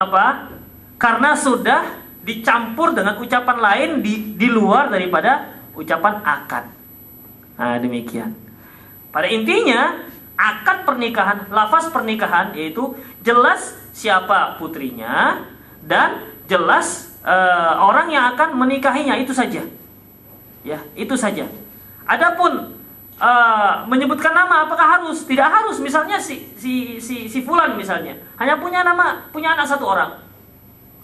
Apa? Karena sudah dicampur dengan ucapan lain di luar daripada ucapan akad. Nah, demikian. Pada intinya, akad pernikahan, lafaz pernikahan yaitu jelas siapa putrinya dan jelas orang yang akan menikahinya, itu saja. Ya, itu saja. Adapun menyebutkan nama apakah harus? Tidak harus. Misalnya si fulan misalnya hanya punya anak satu orang.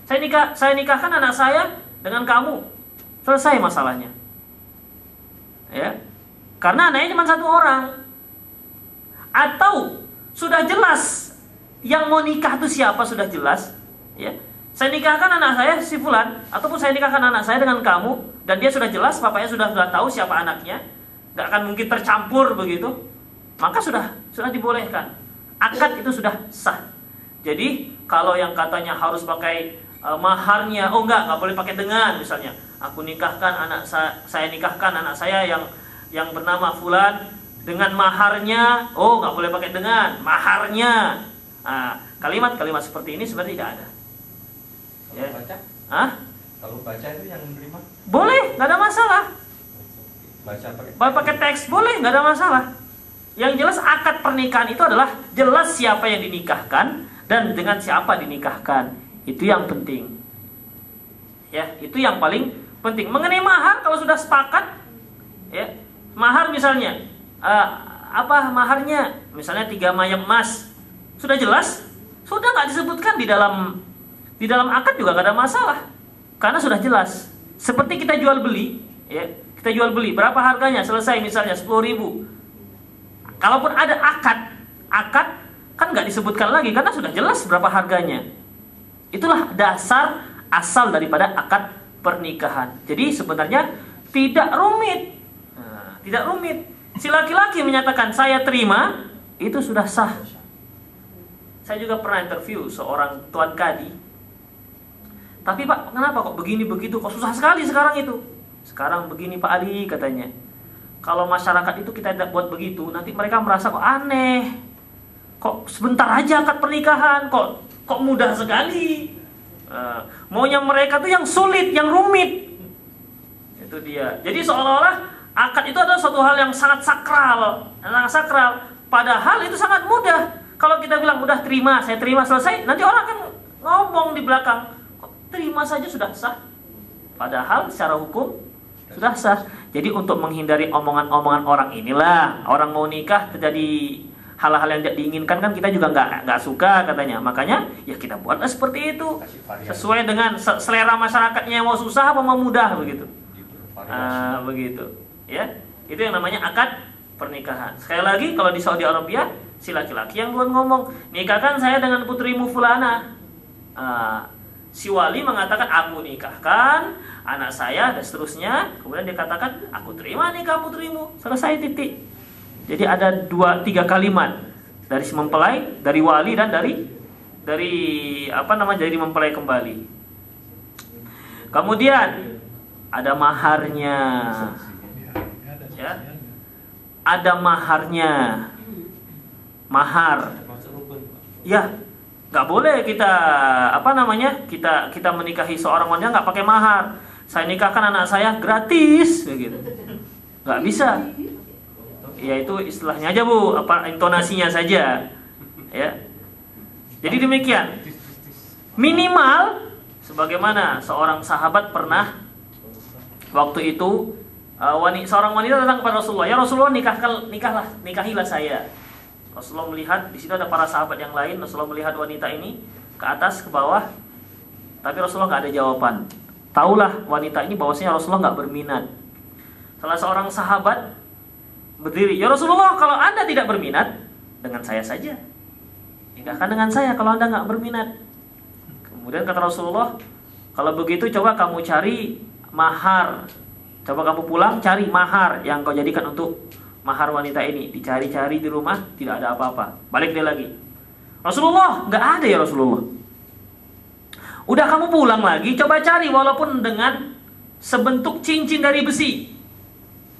Saya nikahkan anak saya dengan kamu. Selesai masalahnya. Ya. Karena anaknya cuma satu orang. Atau sudah jelas yang mau nikah itu siapa, sudah jelas, ya. Saya nikahkan anak saya si fulan, ataupun saya nikahkan anak saya dengan kamu, dan dia sudah jelas, bapaknya sudah tahu siapa anaknya, nggak akan mungkin tercampur begitu, maka sudah dibolehkan. Akad itu sudah sah. Jadi kalau yang katanya harus pakai maharnya, oh nggak boleh pakai dengan, misalnya aku nikahkan anak saya nikahkan anak saya yang bernama fulan dengan maharnya, oh nggak boleh pakai dengan maharnya. Nah, kalimat-kalimat seperti ini sebenarnya tidak ada. Kalau Ya. baca? Kalau baca itu yang menerima? Boleh, nggak ada masalah. Pakai teks boleh, nggak ada masalah. Yang jelas akad pernikahan itu adalah jelas siapa yang dinikahkan dan dengan siapa dinikahkan. Itu yang penting. Ya, itu yang paling penting. Mengenai mahar, kalau sudah sepakat, ya, mahar misalnya. Apa maharnya? Misalnya 3 mayem emas. Sudah jelas? Sudah nggak disebutkan di dalam akad juga nggak ada masalah. Karena sudah jelas. Seperti kita jual beli, ya. Kita jual beli, berapa harganya? Selesai misalnya 10.000. Kalaupun ada akad kan nggak disebutkan lagi karena sudah jelas berapa harganya. Itulah dasar asal daripada akad pernikahan. Jadi sebenarnya tidak rumit. Tidak rumit. Si laki-laki menyatakan saya terima, itu sudah sah. Saya juga pernah interview seorang tuan kadi. Tapi Pak, kenapa kok begini begitu? Kok susah sekali sekarang itu? Sekarang begini Pak Ali katanya. Kalau masyarakat itu kita tidak buat begitu, nanti mereka merasa kok aneh. Kok sebentar aja akad pernikahan, kok mudah sekali. Maunya mereka tuh yang sulit, yang rumit. Itu dia. Jadi seolah-olah akad itu adalah suatu hal yang sangat sakral, Padahal itu sangat mudah. Kalau kita bilang udah terima, saya terima selesai, nanti orang kan ngomong di belakang, kok terima saja sudah sah. Padahal secara hukum sudah sah. Jadi untuk menghindari omongan-omongan orang inilah, orang mau nikah terjadi hal-hal yang tidak diinginkan kan kita juga nggak suka katanya. Makanya ya kita buatlah seperti itu, sesuai dengan selera masyarakatnya, mau susah apa mau mudah begitu. Begitu. Ya, itu yang namanya akad pernikahan. Sekali lagi, kalau di Saudi Arabia, si laki-laki yang duluan ngomong, nikahkan saya dengan putrimu fulana. Si wali mengatakan aku nikahkan anak saya dan seterusnya. Kemudian dia katakan aku terima nikah putrimu. Selesai, titik. Jadi ada 2-3 kalimat dari si mempelai, dari wali dan dari jadi mempelai kembali. Kemudian ada maharnya. Ya. Ada maharnya. Mahar. Ya, nggak boleh kita kita menikahi seorang wanita nggak pakai mahar. Saya nikahkan anak saya gratis, begitu. Nggak bisa. Ya itu istilahnya aja Bu, intonasinya saja. Ya. Jadi demikian. Minimal sebagaimana seorang sahabat pernah waktu itu seorang wanita datang kepada Rasulullah, ya Rasulullah nikahilah saya. Rasulullah melihat di situ ada para sahabat yang lain. Rasulullah melihat wanita ini ke atas ke bawah, tapi Rasulullah nggak ada jawaban. Taulah wanita ini bahwasanya Rasulullah nggak berminat. Salah seorang sahabat berdiri, ya Rasulullah kalau anda tidak berminat dengan saya saja, nikahkan dengan saya kalau anda nggak berminat. Kemudian kata Rasulullah, kalau begitu coba kamu cari mahar. Coba kamu pulang cari mahar yang kau jadikan untuk mahar wanita ini. Dicari-cari di rumah tidak ada apa-apa. Balik dia lagi. Rasulullah, nggak ada ya Rasulullah. Udah kamu pulang lagi, coba cari walaupun dengan sebentuk cincin dari besi.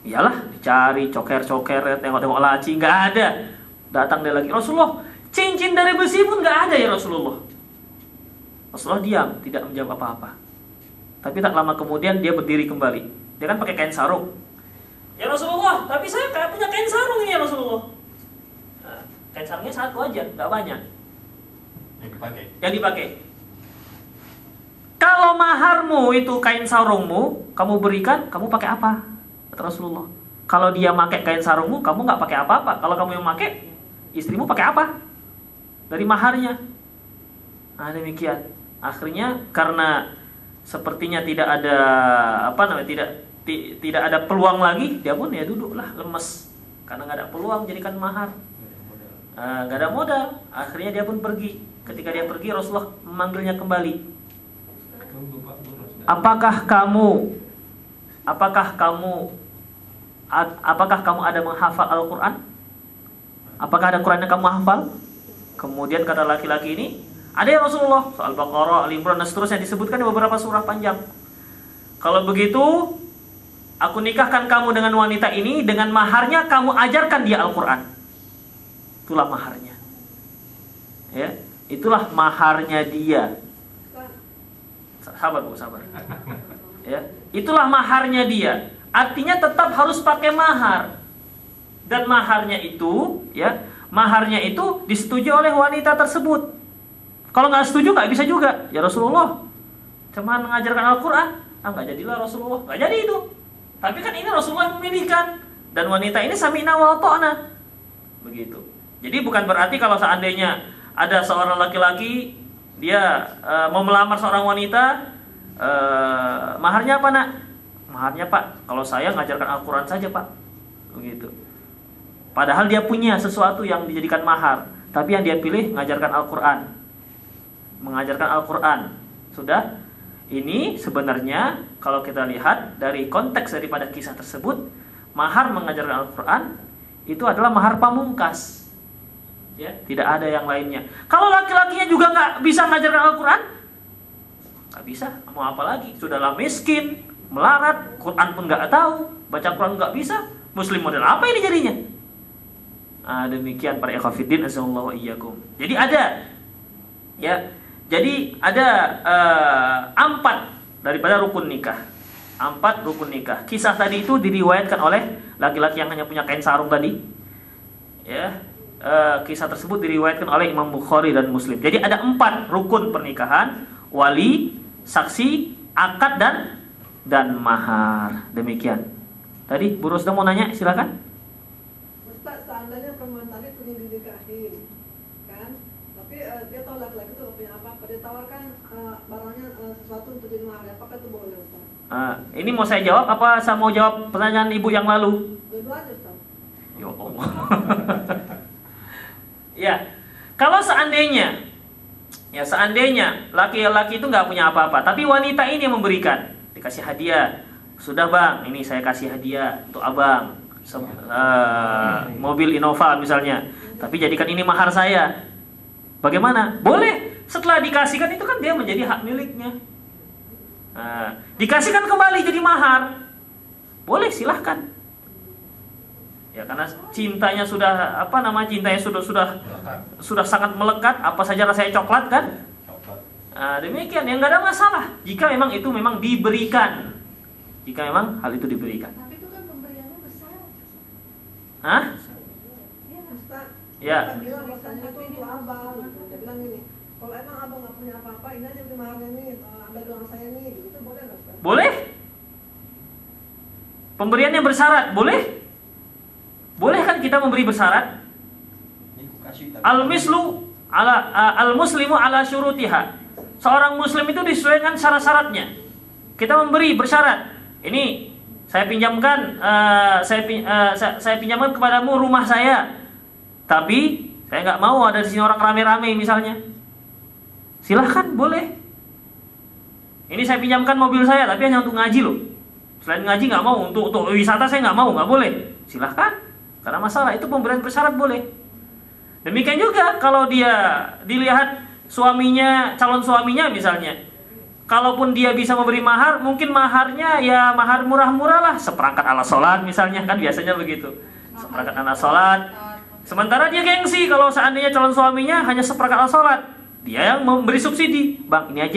Iyalah, dicari coker-coker, tengok-tengok laci, nggak ada. Datang dia lagi, Rasulullah, cincin dari besi pun nggak ada ya Rasulullah. Rasulullah diam, tidak menjawab apa-apa. Tapi tak lama kemudian dia berdiri kembali. Dia kan pakai kain sarung. Ya Rasulullah, tapi saya kayak punya kain sarung ini ya Rasulullah. Nah, kain sarungnya satu aja, nggak banyak. Yang dipakai. Kalau maharmu itu kain sarungmu, kamu berikan, kamu pakai apa? Kata Rasulullah. Kalau dia pakai kain sarungmu, kamu nggak pakai apa-apa. Kalau kamu yang pakai, istrimu pakai apa? Dari maharnya. Nah demikian. Akhirnya karena sepertinya tidak ada tidak ada peluang lagi, dia pun ya duduklah lemes karena nggak ada peluang jadikan mahar. Nggak ada modal. Akhirnya dia pun pergi. Ketika dia pergi, Rasulullah memanggilnya kembali. Apakah kamu ada menghafal Al-Quran? Apakah ada Quran yang kamu hafal? Kemudian kata laki-laki ini, ada ya Rasulullah, soal Baqarah, Al-Imran dan seterusnya disebutkan di beberapa surah panjang. Kalau begitu, aku nikahkan kamu dengan wanita ini, dengan maharnya kamu ajarkan dia Al-Quran. Itulah maharnya. Ya, itulah maharnya dia. Sabar Bu, sabar. Ya, itulah maharnya dia. Artinya tetap harus pakai mahar. Dan maharnya itu, ya, maharnya itu disetujui oleh wanita tersebut. Kalau nggak setuju nggak bisa juga. Ya Rasulullah, cuman mengajarkan Al-Quran, nggak jadilah Rasulullah, nggak jadi itu. Tapi kan ini Rasulullah memilihkan, dan wanita ini sami'na wa ata'na. Begitu. Jadi bukan berarti kalau seandainya ada seorang laki-laki dia mau melamar seorang wanita, maharnya apa nak? Maharnya Pak, kalau saya ngajarkan Al-Quran saja Pak. Begitu. Padahal dia punya sesuatu yang dijadikan mahar, tapi yang dia pilih mengajarkan Al-Quran. Mengajarkan Al-Quran. Sudah. Ini sebenarnya kalau kita lihat dari konteks daripada kisah tersebut, mahar mengajarkan Al-Quran itu adalah mahar pamungkas. Ya, tidak ada yang lainnya. Kalau laki-lakinya juga nggak bisa mengajarkan Al-Quran, nggak bisa. Mau apa lagi? Sudahlah miskin, melarat, Quran pun nggak tahu, baca Quran nggak bisa. Muslim model apa ini jadinya? Demikian para ikhwatiddin azallahu wa iyyakum. Jadi ada, ya. Jadi ada 4 daripada rukun nikah. 4 rukun nikah. Kisah tadi itu diriwayatkan oleh laki-laki yang hanya punya kain sarung tadi. Ya, kisah tersebut diriwayatkan oleh Imam Bukhari dan Muslim. Jadi ada 4 rukun pernikahan: wali, saksi, akad dan mahar. Demikian. Tadi Bu Rusda mau nanya, silakan. Ustaz, seandainya perempuan tadi punya dinikahin, kan? Tapi dia tahu laki-laki itu gak punya apa-apa, dia tawarkan barangnya sesuatu untuk jadi mahar. Apakah itu boleh, Ustaz? Ini mau saya jawab apa saya mau jawab pertanyaan ibu yang lalu? Dua-dua aja, Ustaz. Ya Allah. Ya, kalau seandainya laki-laki itu nggak punya apa-apa, tapi wanita ini yang memberikan, dikasih hadiah. Sudah bang, ini saya kasih hadiah untuk abang, mobil Innova misalnya, tapi jadikan ini mahar saya. Bagaimana? Boleh. Setelah dikasihkan itu kan dia menjadi hak miliknya. Dikasihkan kembali jadi mahar, boleh, silahkan. Ya karena cintanya sudah cintanya sudah sangat melekat, apa saja rasanya coklat kan? Demikian, yang nggak ada masalah jika memang itu memang diberikan. Jika memang hal itu diberikan. Tapi itu kan pemberiannya besar. Hah? Iya, Ustaz. Ya. Dia bilang rasanya itu untuk abang. Dia bilang gini, kalau emang abang nggak punya apa-apa, ini aja di maharnya nih, ambil gelang saya nih, itu boleh nggak, Ustaz? Boleh. Pemberiannya bersyarat, boleh. Boleh kan kita memberi bersyarat? Al-muslimu ala syurutiha. Seorang muslim itu disesuaikan syarat-syaratnya. Kita memberi bersyarat. Ini saya pinjamkan saya pinjamkan kepadamu rumah saya. Tapi saya nggak mau ada di sini orang rame-rame misalnya. Silahkan, boleh. Ini saya pinjamkan mobil saya tapi hanya untuk ngaji loh. Selain ngaji nggak mau, untuk wisata saya nggak mau, nggak boleh. Silahkan. Karena masalah itu pemberian bersyarat boleh. Demikian juga kalau dia dilihat suaminya, calon suaminya misalnya, kalaupun dia bisa memberi mahar, mungkin maharnya ya mahar murah-murah lah, seperangkat alat sholat misalnya, kan biasanya begitu, seperangkat alat sholat. Sementara dia gengsi kalau seandainya calon suaminya hanya seperangkat alat sholat, Dia yang memberi subsidi. Bang, ini aja